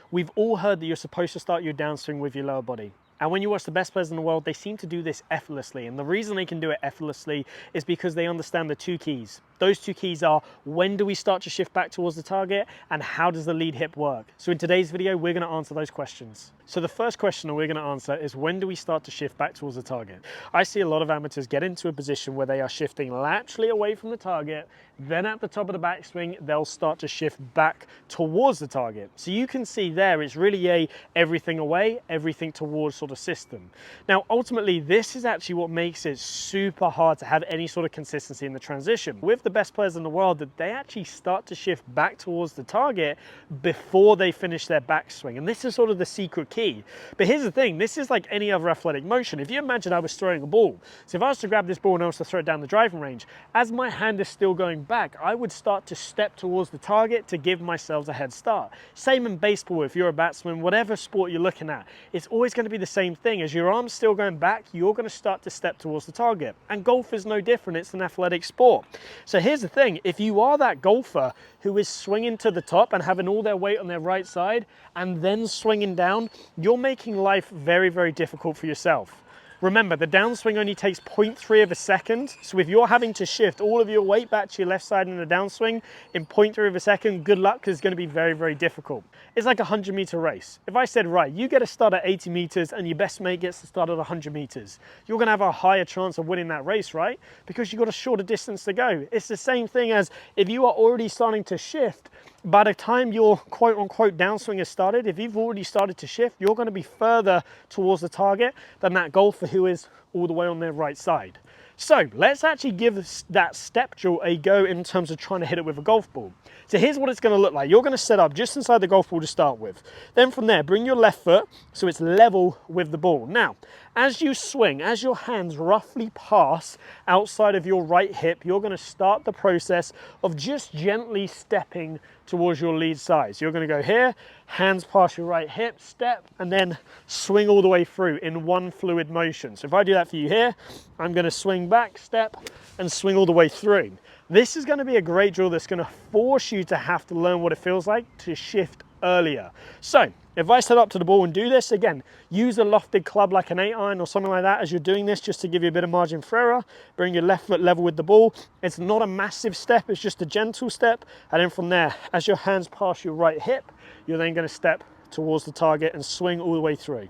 We've all heard that you're supposed to start your downswing with your lower body. And when you watch the best players in the world, they seem to do this effortlessly. And the reason they can do it effortlessly is because they understand the two keys. Those two keys are, when do we start to shift back towards the target, and how does the lead hip work? So in today's video, we're gonna answer those questions. So the first question that we're gonna answer is, when do we start to shift back towards the target? I see a lot of amateurs get into a position where they are shifting laterally away from the target, then at the top of the backswing, they'll start to shift back towards the target. So you can see there, it's really a everything away, everything towards sort of system. Now, ultimately, this is actually what makes it super hard to have any sort of consistency in the transition. With the best players in the world, that they actually start to shift back towards the target before they finish their backswing. And this is sort of the secret key. But here's the thing, this is like any other athletic motion. If you imagine I was throwing a ball, so if I was to grab this ball and I was to throw it down the driving range, as my hand is still going back, I would start to step towards the target to give myself a head start. Same in baseball, if you're a batsman, whatever sport you're looking at, it's always going to be the same thing. As your arm's still going back, you're going to start to step towards the target. And golf is no different, it's an athletic sport. So here's the thing, if you are that golfer who is swinging to the top and having all their weight on their right side and then swinging down, you're making life very, very difficult for yourself. Remember, the downswing only takes 0.3 of a second, so if you're having to shift all of your weight back to your left side in the downswing in 0.3 of a second, good luck, because it's going to be very, very difficult. It's like a 100-meter race. If I said, right, you get to start at 80 meters and your best mate gets to start at 100 meters, you're going to have a higher chance of winning that race, right? Because you've got a shorter distance to go. It's the same thing as if you are already starting to shift, by the time your quote-unquote downswing has started, if you've already started to shift, you're going to be further towards the target than that golfer who is all the way on their right side. So let's actually give that step drill a go in terms of trying to hit it with a golf ball. So here's what it's going to look like. You're going to set up just inside the golf ball to start with. Then from there, bring your left foot so it's level with the ball. Now, as you swing, as your hands roughly pass outside of your right hip, you're going to start the process of just gently stepping towards your lead side. So you're going to go here, hands past your right hip, step, and then swing all the way through in one fluid motion. So if I do that for you here, I'm going to swing back, step, and swing all the way through. This is going to be a great drill that's going to force you to have to learn what it feels like to shift earlier. So if I set up to the ball and do this, again, use a lofted club like an 8-iron or something like that as you're doing this, just to give you a bit of margin for error. Bring your left foot level with the ball. It's not a massive step, it's just a gentle step. And then from there, as your hands pass your right hip, you're then going to step towards the target and swing all the way through.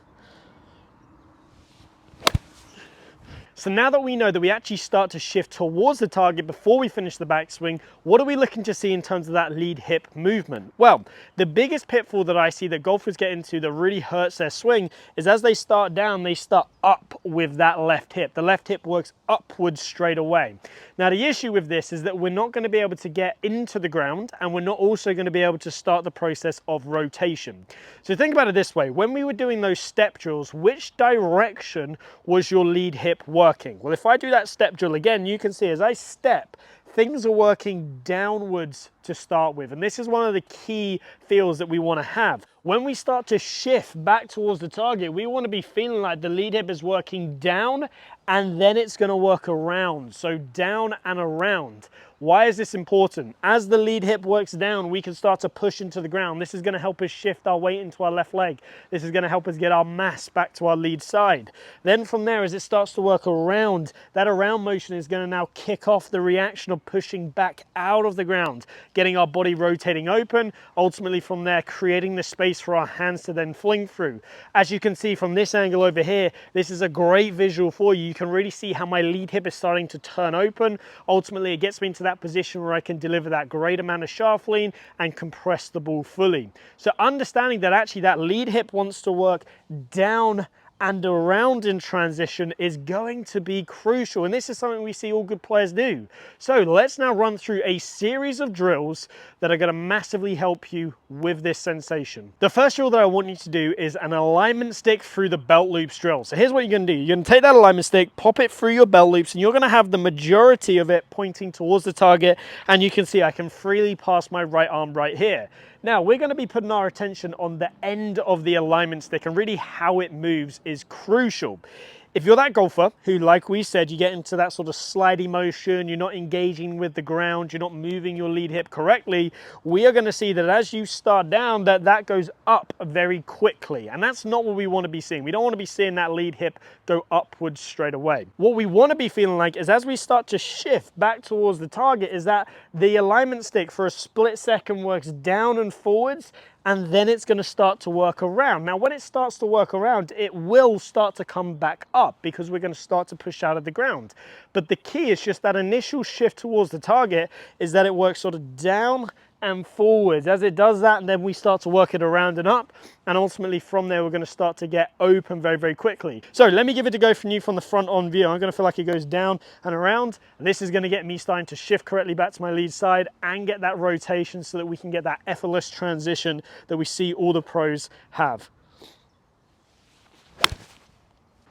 So now that we know that we actually start to shift towards the target before we finish the backswing, what are we looking to see in terms of that lead hip movement? Well, the biggest pitfall that I see that golfers get into that really hurts their swing is as they start down, they start up with that left hip. The left hip works upwards straight away. Now the issue with this is that we're not going to be able to get into the ground, and we're not also going to be able to start the process of rotation. So think about it this way, when we were doing those step drills, which direction was your lead hip working? Well, if I do that step drill again, you can see as I step, things are working downwards to start with. And this is one of the key feels that we want to have. When we start to shift back towards the target, we want to be feeling like the lead hip is working down and then it's going to work around. So down and around. Why is this important? As the lead hip works down, we can start to push into the ground. This is going to help us shift our weight into our left leg. This is going to help us get our mass back to our lead side. Then from there, as it starts to work around, that around motion is going to now kick off the reaction of pushing back out of the ground, getting our body rotating open, ultimately from there creating the space for our hands to then fling through. As you can see from this angle over here, this is a great visual for you. You can really see how my lead hip is starting to turn open. Ultimately, it gets me into that position where I can deliver that great amount of shaft lean and compress the ball fully. So understanding that actually that lead hip wants to work down and around in transition is going to be crucial, and this is something we see all good players do. So let's now run through a series of drills that are going to massively help you with this sensation. The first drill that I want you to do is an alignment stick through the belt loops drill. So here's what you're going to do. You're going to take that alignment stick, pop it through your belt loops, and you're going to have the majority of it pointing towards the target, and you can see I can freely pass my right arm right here. Now we're going to be putting our attention on the end of the alignment stick, and really how it moves is crucial. If you're that golfer who, like we said, you get into that sort of slidey motion, you're not engaging with the ground, you're not moving your lead hip correctly, we are going to see that as you start down, that goes up very quickly. And that's not what we want to be seeing. We don't want to be seeing that lead hip go upwards straight away. What we want to be feeling like is as we start to shift back towards the target is that the alignment stick for a split second works down and forwards, and then it's going to start to work around. Now, when it starts to work around, it will start to come back up because we're going to start to push out of the ground. But the key is just that initial shift towards the target is that it works sort of down and forwards. As it does that, and then we start to work it around and up, and ultimately from there we're going to start to get open very, very quickly. So let me give it a go from you from the front on view. I'm going to feel like it goes down and around, and this is going to get me starting to shift correctly back to my lead side and get that rotation so that we can get that effortless transition that we see all the pros have.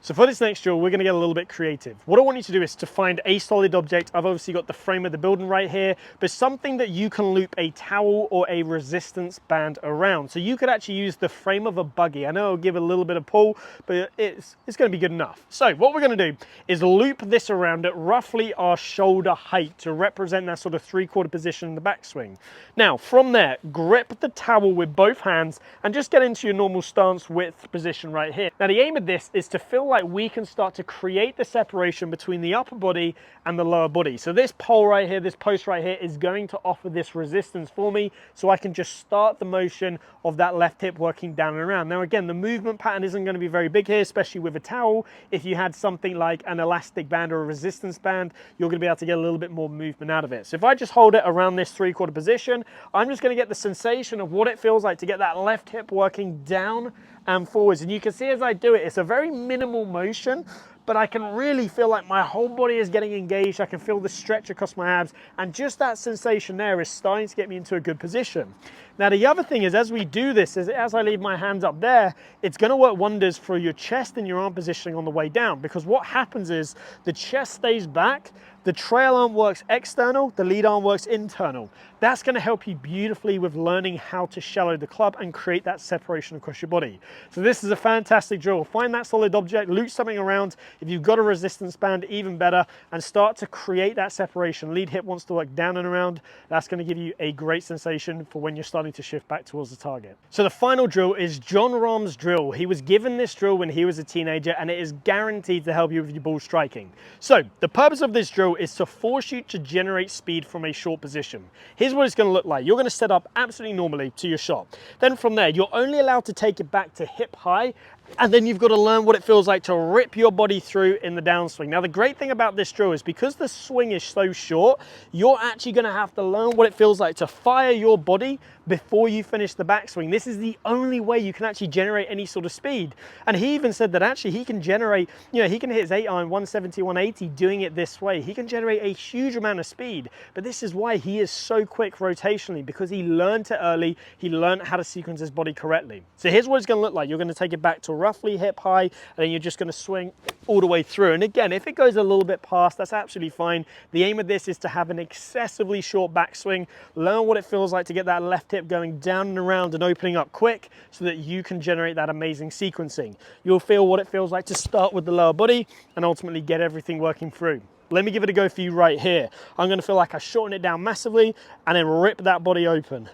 So for this next drill, we're going to get a little bit creative. What I want you to do is to find a solid object. I've obviously got the frame of the building right here, but something that you can loop a towel or a resistance band around. So you could actually use the frame of a buggy. I know it'll give a little bit of pull, but it's going to be good enough. So what we're going to do is loop this around at roughly our shoulder height to represent that sort of 3/4 position in the backswing. Now from there, grip the towel with both hands and just get into your normal stance width position right here. Now the aim of this is to feel like we can start to create the separation between the upper body and the lower body. So this pole right here, this post right here is going to offer this resistance for me so I can just start the motion of that left hip working down and around. Now again, the movement pattern isn't going to be very big here, especially with a towel. If you had something like an elastic band or a resistance band, you're going to be able to get a little bit more movement out of it. So if I just hold it around this 3/4 position, I'm just going to get the sensation of what it feels like to get that left hip working down and forwards. And you can see as I do it, it's a very minimal motion, but I can really feel like my whole body is getting engaged. I can feel the stretch across my abs, and just that sensation there is starting to get me into a good position. Now the other thing is, as we do this, as I leave my hands up there, it's going to work wonders for your chest and your arm positioning on the way down, because what happens is the chest stays back, the trail arm works external, the lead arm works internal. That's going to help you beautifully with learning how to shallow the club and create that separation across your body. So this is a fantastic drill. Find that solid object, loop something around. If you've got a resistance band, even better, and start to create that separation. Lead hip wants to work down and around. That's going to give you a great sensation for when you're starting to shift back towards the target. So the final drill is Jon Rahm's drill. He was given this drill when he was a teenager, and it is guaranteed to help you with your ball striking. So the purpose of this drill is to force you to generate speed from a short position. Here's what it's going to look like. You're going to set up absolutely normally to your shot. Then from there, you're only allowed to take it back to hip high, and then you've got to learn what it feels like to rip your body through in the downswing. Now the great thing about this drill is because the swing is so short, you're actually going to have to learn what it feels like to fire your body before you finish the backswing. This is the only way you can actually generate any sort of speed. And he even said that actually he can generate, he can hit his 8-iron 170, 180 doing it this way. He can generate a huge amount of speed, but this is why he is so quick rotationally, because he learned it early. He learned how to sequence his body correctly. So here's what it's going to look like. You're going to take it back to roughly hip high, and then you're just going to swing all the way through. And again, if it goes a little bit past, that's absolutely fine. The aim of this is to have an excessively short backswing, learn what it feels like to get that left hip going down and around and opening up quick so that you can generate that amazing sequencing. You'll feel what it feels like to start with the lower body and ultimately get everything working through. Let me give it a go for you right here. I'm going to feel like I shorten it down massively and then rip that body open.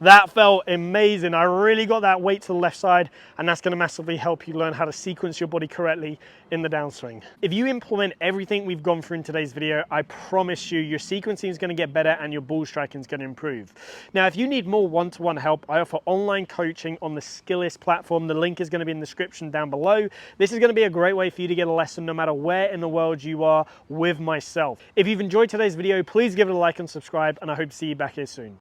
That felt amazing. I really got that weight to the left side, and that's going to massively help you learn how to sequence your body correctly in the downswing. If you implement everything we've gone through in today's video, I promise you your sequencing is going to get better and your ball striking is going to improve. Now, if you need more one-to-one help, I offer online coaching on the Skillist platform. The link is going to be in the description down below. This is going to be a great way for you to get a lesson no matter where in the world you are with myself. If you've enjoyed today's video, please give it a like and subscribe, and I hope to see you back here soon.